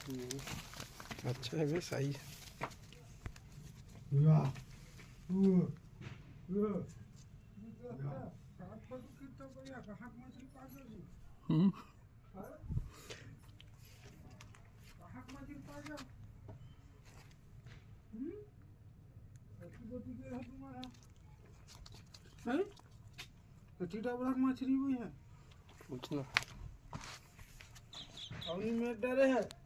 अच्छा है भाई, सही है। मछली हुई है पूछना और में डरे है।